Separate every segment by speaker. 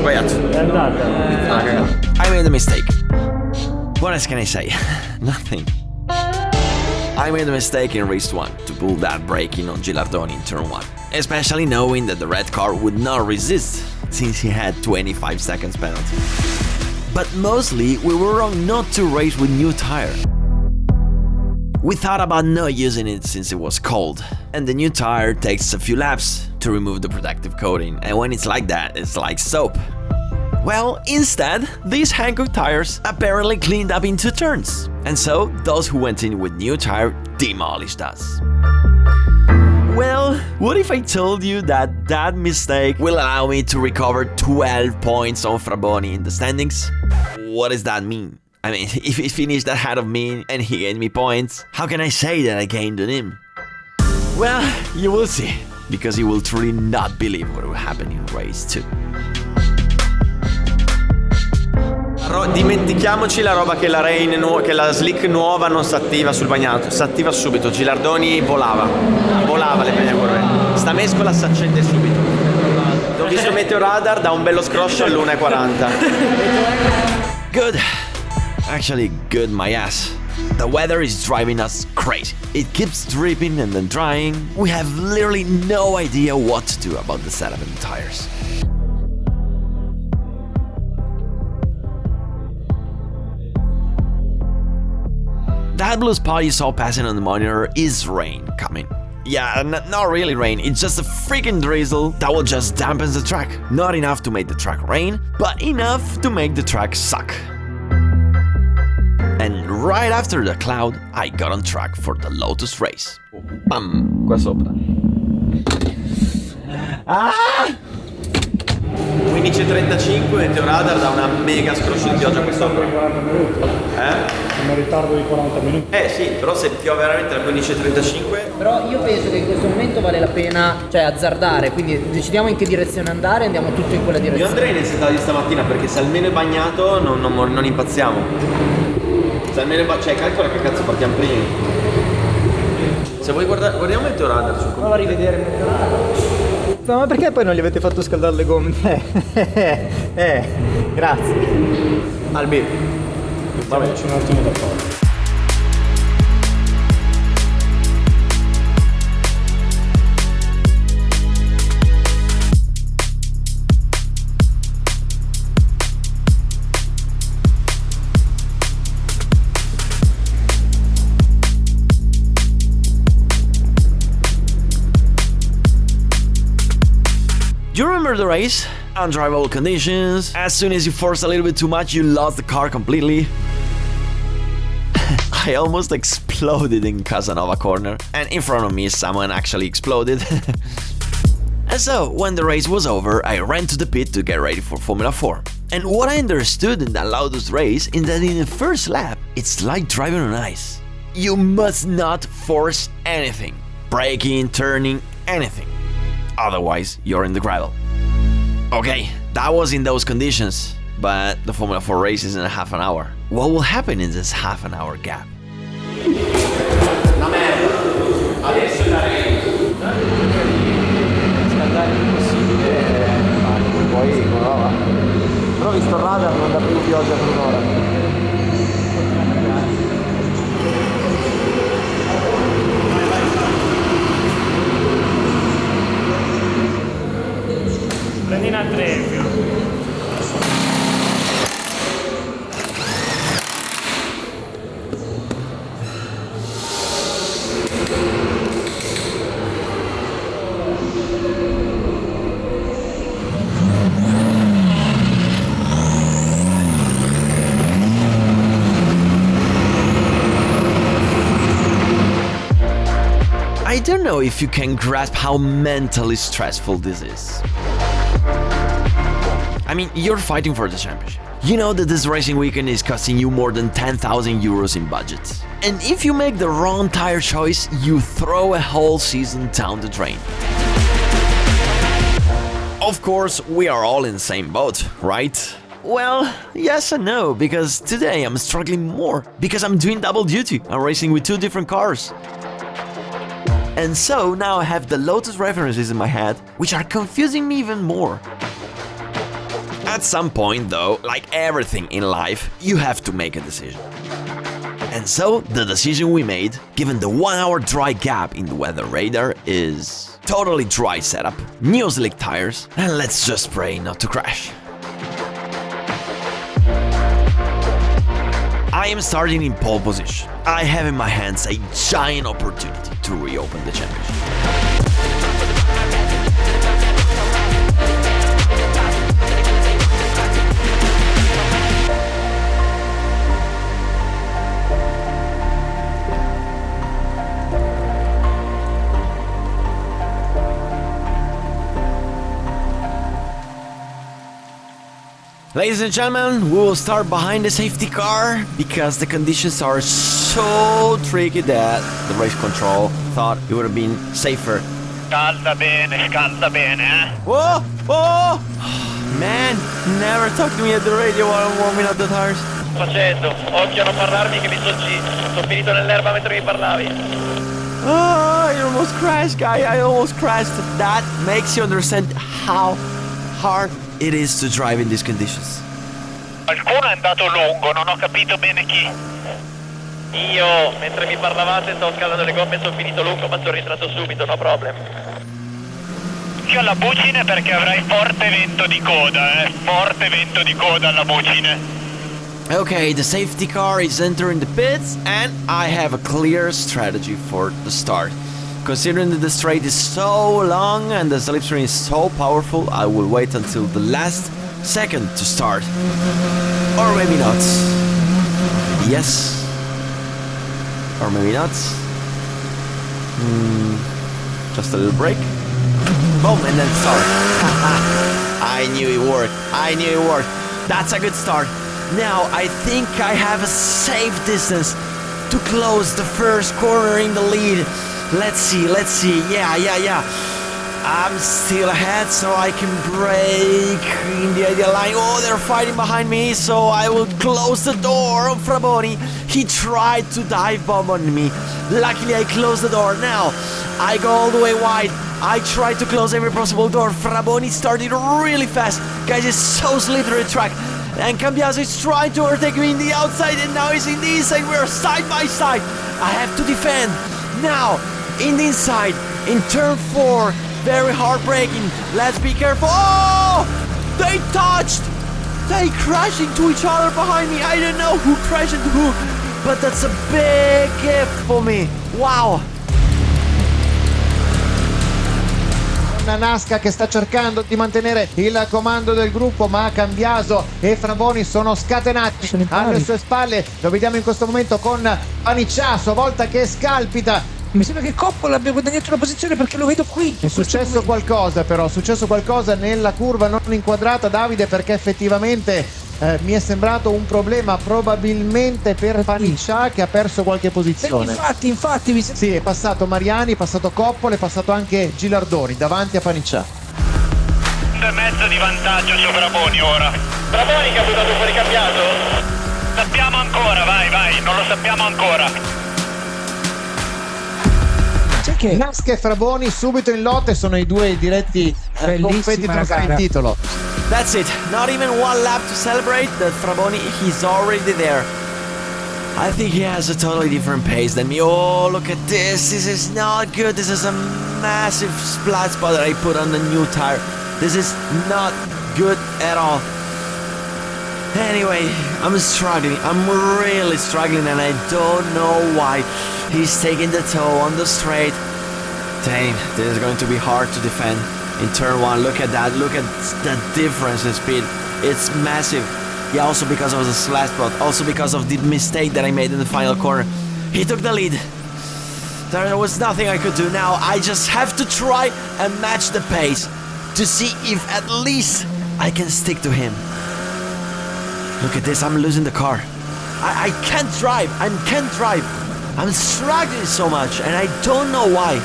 Speaker 1: sbagliato.
Speaker 2: È andata.
Speaker 3: I made a mistake. What else can I say? Nothing. I made a mistake in race 1 to pull that braking on Gilardoni in turn 1, especially knowing that the red car would not resist since he had 25 seconds penalty. But mostly we were wrong not to race with new tire. We thought about not using it since it was cold, and the new tire takes a few laps to remove the protective coating, and when it's like that, it's like soap. Well, instead, these Hankook tires apparently cleaned up in 2 turns, and so those who went in with new tire demolished us. Well, what if I told you that that mistake will allow me to recover 12 points on Fraboni in the standings? What does that mean? I mean, if he finished ahead of me and he gained me points, how can I say that I gained on him? Well, you will see, because you will truly not believe what will happen in race 2.
Speaker 1: Dimentichiamoci la roba che la che la slick nuova non si attiva sul bagnato, si attiva subito. Gilardoni volava le prime curve. Sta mescola si accende subito. Ho visto il meteo radar, da un bello scroscio all'1:40.
Speaker 3: Good. Actually, good my ass. The weather is driving us crazy. It keeps dripping and then drying. We have literally no idea what to do about the setup and the tires. That blue spot you saw passing on the monitor is rain coming. Yeah, not really rain, it's just a freaking drizzle that will just dampen the track. Not enough to make the track rain, but enough to make the track suck. And right after the cloud, I got on track for the Lotus race. Bam, qua sopra. Ah!
Speaker 1: 15:35, meteo radar da una mega scroscio di pioggia qui sopra.
Speaker 2: Siamo in ritardo di 40 minuti.
Speaker 1: Sì, però se piove veramente alle 15:35.
Speaker 4: Però io penso che in questo momento vale la pena, cioè, azzardare, quindi decidiamo in che direzione andare e andiamo tutto in quella
Speaker 1: Io
Speaker 4: direzione.
Speaker 1: andrei nel settato di stamattina perché se almeno è bagnato non impazziamo. Se almeno è cioè calcola che cazzo partiamo prima. Se vuoi guardiamo il meteo radar sul
Speaker 4: Prova a rivedere il meteo radar.
Speaker 5: Ma perché poi non gli avete fatto scaldare le gomme? Grazie.
Speaker 1: Albi.
Speaker 2: Vabbè, c'è un attimo da fare.
Speaker 3: Do you remember the race? Undrivable conditions. As soon as you force a little bit too much, you lost the car completely. I almost exploded in Casanova corner, and in front of me someone actually exploded. And so, when the race was over, I ran to the pit to get ready for Formula 4. And what I understood in that Lotus race is that in the first lap, it's like driving on ice. You must not force anything. Braking, turning, anything. Otherwise, you're in the gravel. Okay, that was in those conditions, but the Formula 4 race is in a half an hour. What will happen in this half an hour gap?
Speaker 1: Una merda. Adesso la
Speaker 5: Scaldare il più possibile, poi come va? Però visto il radar non dà più pioggia per un'ora.
Speaker 2: Prendi un atrevio.
Speaker 3: I don't know if you can grasp how mentally stressful this is. I mean, you're fighting for the championship. You know that this racing weekend is costing you more than 10,000 euros in budget. And if you make the wrong tire choice, you throw a whole season down the drain. Of course, we are all in the same boat, right? Well, yes and no, because today I'm struggling more, because I'm doing double duty. I'm racing with 2 different cars. And so now I have the Lotus references in my head, which are confusing me even more. At some point, though, like everything in life, you have to make a decision. And so, the decision we made, given the 1 hour dry gap in the weather radar, is totally dry setup, new slick tires, and let's just pray not to crash. I am starting in pole position. I have in my hands a giant opportunity to reopen the championship. Ladies and gentlemen, we will start behind the safety car because the conditions are so tricky that the race control thought it would have been safer.
Speaker 6: Scalda bene, eh?
Speaker 3: Whoa! Whoa! Man, never talk to me at the radio while I'm warming up the tires.
Speaker 6: Facendo, occhio a non parlarmi che mi sono finito nell'erba mentre mi parlavi.
Speaker 3: Oh, I almost crashed, guy. I almost crashed. That makes you understand how hard it is to drive in these conditions.
Speaker 6: Qualcuno è andato lungo, non ho capito bene chi. Io, mentre mi parlavate, stavo scaldando le gomme e sono finito lungo, ma sono rientrato subito, no problem. Occhio alla bucine perché avrai forte vento di coda, forte vento di coda alla bucine.
Speaker 3: Okay, the safety car is entering the pits and I have a clear strategy for the start. Considering that the straight is so long and the slipstream is so powerful, I will wait until the last second to start. Or maybe not. Yes. Or maybe not. Just a little break. Boom, and then start. I knew it worked. I knew it worked. That's a good start. Now I think I have a safe distance to close the first corner in the lead. Let's see. Yeah. I'm still ahead, so I can brake in the ideal line. Oh, they're fighting behind me, so I will close the door on Fraboni. He tried to dive bomb on me. Luckily, I closed the door. Now, I go all the way wide. I try to close every possible door. Fraboni started really fast. Guys, it's so slippery track. And Cambiaso is trying to overtake me in the outside, and now he's in the inside. We're side by side. I have to defend. Now, in the inside, in turn 4, very hard braking. Let's be careful. Oh! They touched! They crashed into each other behind me. I don't know who crashed into who, but that's a big gift for me. Wow!
Speaker 5: Una Naska che sta cercando di mantenere il comando del gruppo, ma Cambiaso e Fraboni sono scatenati alle sue spalle. Lo vediamo in questo momento con Paniccia, a sua volta che scalpita.
Speaker 7: Mi sembra che Coppola abbia guadagnato una posizione perché lo vedo qui.
Speaker 5: È successo qualcosa però, nella curva non inquadrata, Davide, perché effettivamente mi è sembrato un problema probabilmente per Paniccia che ha perso qualche posizione.
Speaker 7: Infatti
Speaker 5: Sì, è passato Mariani, è passato Coppola, è passato anche Gilardoni davanti a Paniccia.
Speaker 6: 2,5 di vantaggio su Braboni ora. Braboni che ha buttato fuori Cambiaso? Sappiamo ancora, vai, non lo sappiamo ancora.
Speaker 5: Naska e Fraboni subito in lotte, sono i due diretti competitor per il titolo.
Speaker 3: That's it. Not even one lap to celebrate that Fraboni, he's already there. I think he has a totally different pace than me. Oh, look at this. This is not good. This is a massive splat spot that I put on the new tire. This is not good at all. Anyway, I'm struggling. I'm really struggling and I don't know why. He's taking the toe on the straight. Dang, this is going to be hard to defend in turn 1. Look at that. Look at the difference in speed. It's massive. Yeah, also because of the slash spot. Also because of the mistake that I made in the final corner. He took the lead. There was nothing I could do. Now I just have to try and match the pace to see if at least I can stick to him. Look at this. I'm losing the car. I can't drive. I can't drive. I'm struggling so much and I don't know why.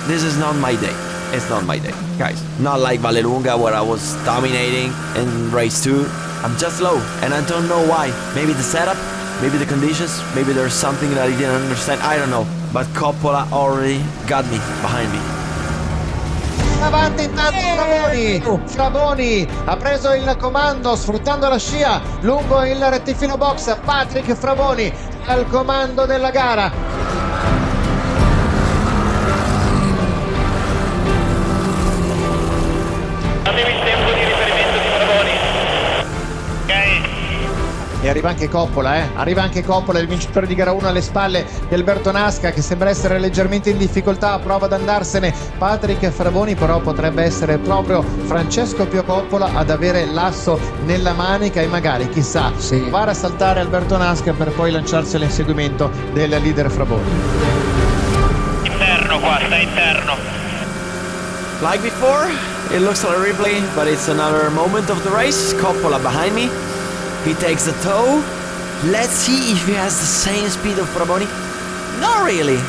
Speaker 3: This is not my day. It's not my day. Guys, not like Vallelunga where I was dominating in race 2. I'm just low and I don't know why. Maybe the setup, maybe the conditions, maybe there's something that I didn't understand. I don't know. But Coppola already got me behind me.
Speaker 5: avanti intanto Fraboni ha preso il comando sfruttando la scia lungo il rettifilo box. Patrick Fraboni al comando della gara.
Speaker 6: Avevi il tempo di riferimento di Fraboni. Ok.
Speaker 5: E arriva anche Coppola, il vincitore di gara 1 alle spalle di Alberto Naska, che sembra essere leggermente in difficoltà, prova ad andarsene Patrick Fraboni, però potrebbe essere proprio Francesco Pio Coppola ad avere l'asso nella manica e magari, chissà, fare a saltare Alberto Naska per poi lanciarsi all'inseguimento del leader Fraboni.
Speaker 6: Interno qua, sta interno.
Speaker 3: Like before, it looks like a replay, but it's another moment of the race. Coppola behind me. He takes the toe. Let's see if he has the same speed of Fraboni. Not really.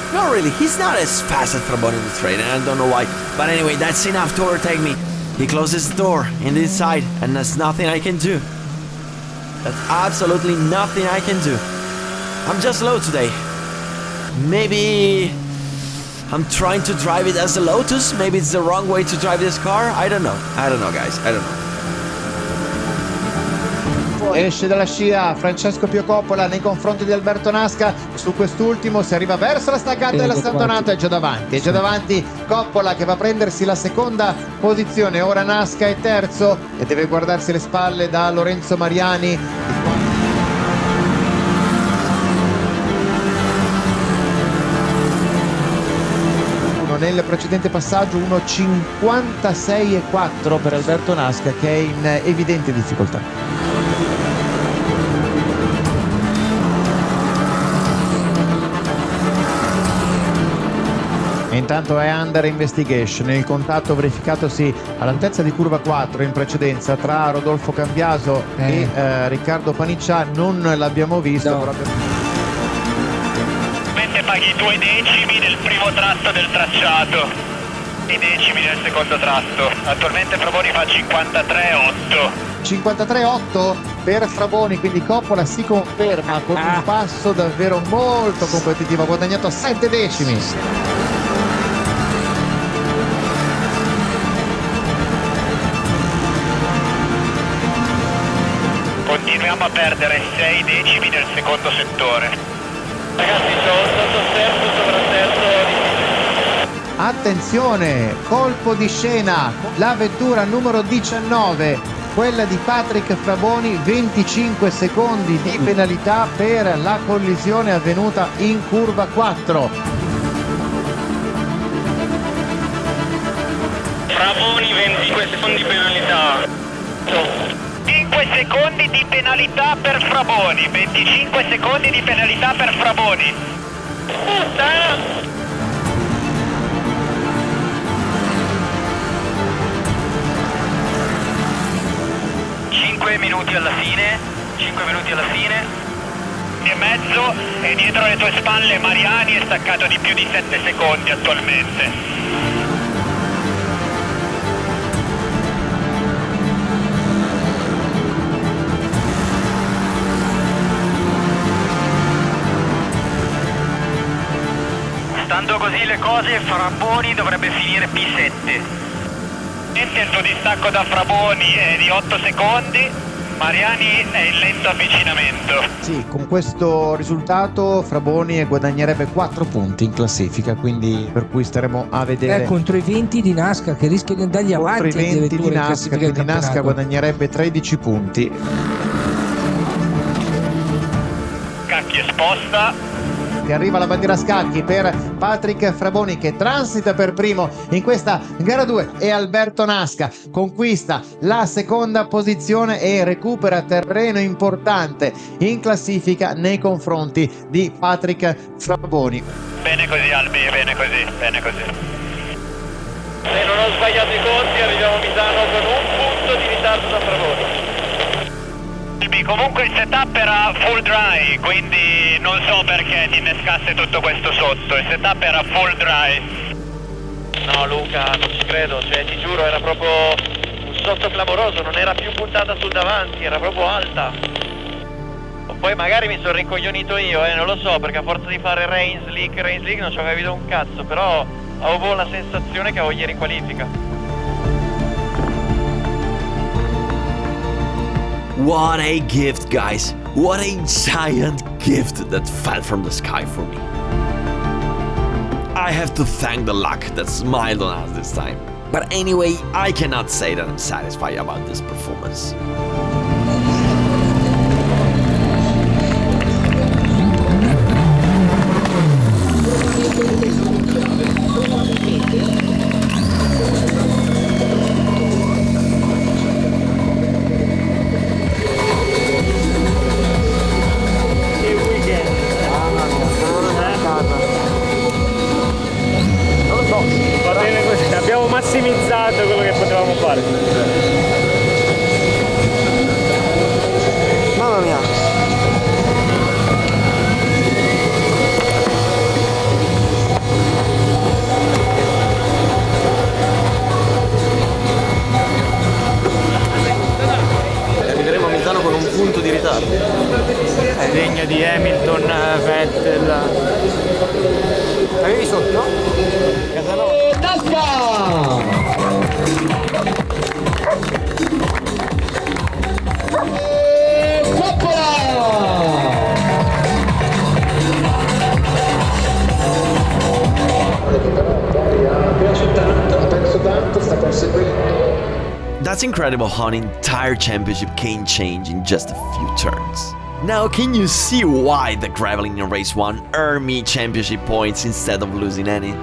Speaker 3: He's not as fast as Fraboni in the straight, and I don't know why. But anyway, that's enough to overtake me. He closes the door in the inside, and there's nothing I can do. That's absolutely nothing I can do. I'm just low today. Maybe I'm trying to drive it as a Lotus. Maybe it's the wrong way to drive this car. I don't know, guys. I don't know.
Speaker 5: Esce dalla scia Francesco Pio Coppola nei confronti di Alberto Naska. Su quest'ultimo si arriva verso la staccata della Sandonato. È già davanti Coppola, che va a prendersi la seconda posizione. Ora Naska è terzo e deve guardarsi le spalle da Lorenzo Mariani. Nel precedente passaggio 1.56.4 per Alberto Naska, che è in evidente difficoltà. Intanto è under investigation il contatto verificatosi all'altezza di curva 4 in precedenza tra Rodolfo Cambiaso e Riccardo Paniccia. Non l'abbiamo visto,
Speaker 7: no.
Speaker 5: Proprio.
Speaker 6: Paghi 2 decimi nel primo tratto del tracciato e decimi nel secondo tratto. Attualmente Fraboni fa 53,8.
Speaker 5: 53,8 per Fraboni, quindi Coppola si conferma con un passo davvero molto competitivo, ha guadagnato 7 decimi.
Speaker 6: Continuiamo a perdere 6 decimi nel secondo settore. Ragazzi, c'ho sottosterzo, sovrasterzo.
Speaker 5: Attenzione, colpo di scena, la vettura numero 19, quella di Patrick Fraboni, 25 secondi di penalità per la collisione avvenuta in curva 4.
Speaker 6: Fraboni 25 secondi di penalità. 5 secondi di penalità per Fraboni, 25 secondi di penalità per Fraboni. Puttana! 5 minuti alla fine, 5 minuti alla fine. E mezzo, e dietro alle tue spalle Mariani è staccato di più di 7 secondi attualmente. Stando così le cose, Fraboni dovrebbe finire P7. Il tuo distacco da Fraboni è di 8 secondi, Mariani è in lento avvicinamento.
Speaker 5: Sì, con questo risultato Fraboni guadagnerebbe 4 punti in classifica, quindi per cui staremo a vedere.
Speaker 7: Contro i 20 di Naska, che rischia di andargli avanti.
Speaker 5: Contro i 20 di Naska, quindi Naska guadagnerebbe 13 punti.
Speaker 6: Cacchi esposta.
Speaker 5: Che arriva la bandiera a scacchi per Patrick Fraboni, che transita per primo in questa gara 2, e Alberto Naska conquista la seconda posizione e recupera terreno importante in classifica nei confronti di Patrick Fraboni.
Speaker 6: Bene così Albi, bene così. Se non ho sbagliato i conti arriviamo a Misano con un punto di ritardo da Fraboni. Comunque il setup era full dry, quindi non so perché ti innescasse tutto questo sotto. Il setup era full dry. No Luca, non ci credo, cioè ti giuro era proprio un sotto clamoroso, non era più puntata sul davanti, era proprio alta. O poi magari mi sono rincoglionito io, non lo so, perché a forza di fare rain slick non ci avevo capito un cazzo, però avevo la sensazione che avevo ieri in qualifica.
Speaker 3: What a gift, guys! What a giant gift that fell from the sky for me. I have to thank the luck that smiled on us this time. But anyway, I cannot say that I'm satisfied about this performance.
Speaker 2: Va bene così, abbiamo massimizzato quello che potevamo fare.
Speaker 1: Mamma mia. Arriveremo a Misano con un punto di ritardo.
Speaker 2: È degno di Hamilton, Vettel.
Speaker 1: Avevi sotto?
Speaker 3: That's incredible how an entire championship can change in just a few turns. Now, can you see why the graveling in race 1 earned me championship points instead of losing any?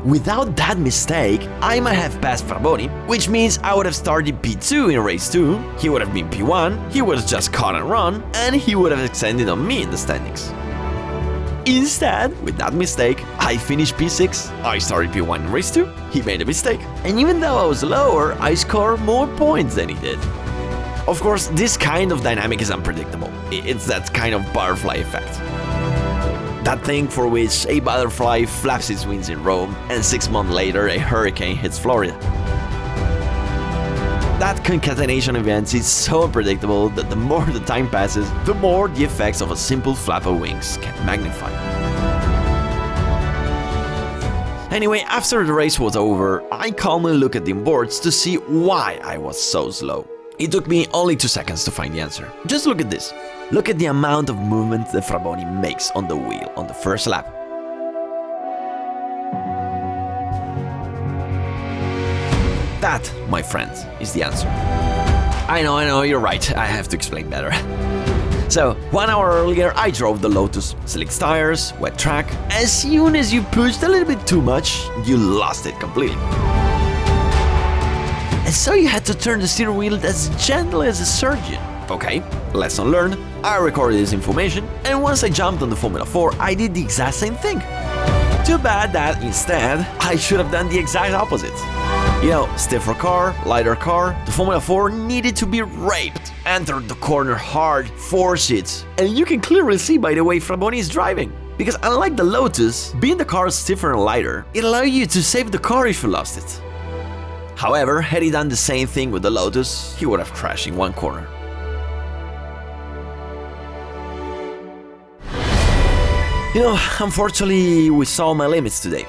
Speaker 3: Without that mistake, I might have passed Fraboni, which means I would have started P2 in race 2, he would have been P1, he would have just caught and run, and he would have extended on me in the standings. Instead, with that mistake, I finished P6, I started P1 in race 2, he made a mistake, and even though I was lower, I scored more points than he did. Of course, this kind of dynamic is unpredictable. It's that kind of butterfly effect. That thing for which a butterfly flaps its wings in Rome, and 6 months later a hurricane hits Florida. That concatenation of events is so unpredictable that the more the time passes, the more the effects of a simple flap of wings can magnify. Anyway, after the race was over, I calmly looked at the onboards to see why I was so slow. It took me only 2 seconds to find the answer. Just look at this. Look at the amount of movement that Fraboni makes on the wheel on the first lap. That, my friends, is the answer. I know, you're right, I have to explain better. So, 1 hour earlier I drove the Lotus. Slick tires, wet track. As soon as you pushed a little bit too much, you lost it completely. And so you had to turn the steering wheel as gently as a surgeon. Okay, lesson learned, I recorded this information, and once I jumped on the Formula 4, I did the exact same thing. Too bad that, instead, I should have done the exact opposite. You know, stiffer car, lighter car, the Formula 4 needed to be raped, entered the corner hard, force it. And you can clearly see by the way Fraboni is driving. Because unlike the Lotus, being the car stiffer and lighter, it allowed you to save the car if you lost it. However, had he done the same thing with the Lotus, he would have crashed in one corner. You know, unfortunately, we saw my limits today.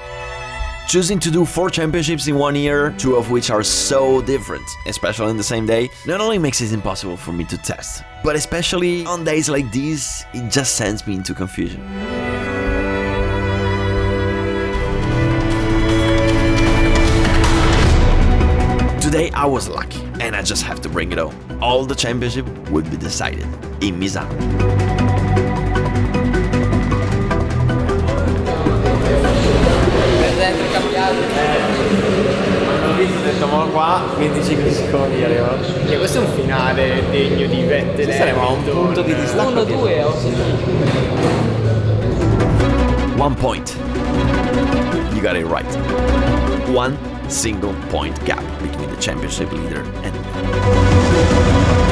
Speaker 3: Choosing to do 4 championships in 1 year, 2 of which are so different, especially on the same day, not only makes it impossible for me to test, but especially on days like these, it just sends me into confusion. Today I was lucky, and I just have to bring it home. All the championship would be decided in Misano.
Speaker 1: Ho detto ma qua 25 secondi arrivano.
Speaker 4: E questo è un finale degno di Vettel.
Speaker 1: Saremo a un punto di distacco.
Speaker 4: 1-2 ho sentito.
Speaker 3: 1 point. You got it right. 1 single point gap between the championship leader and me.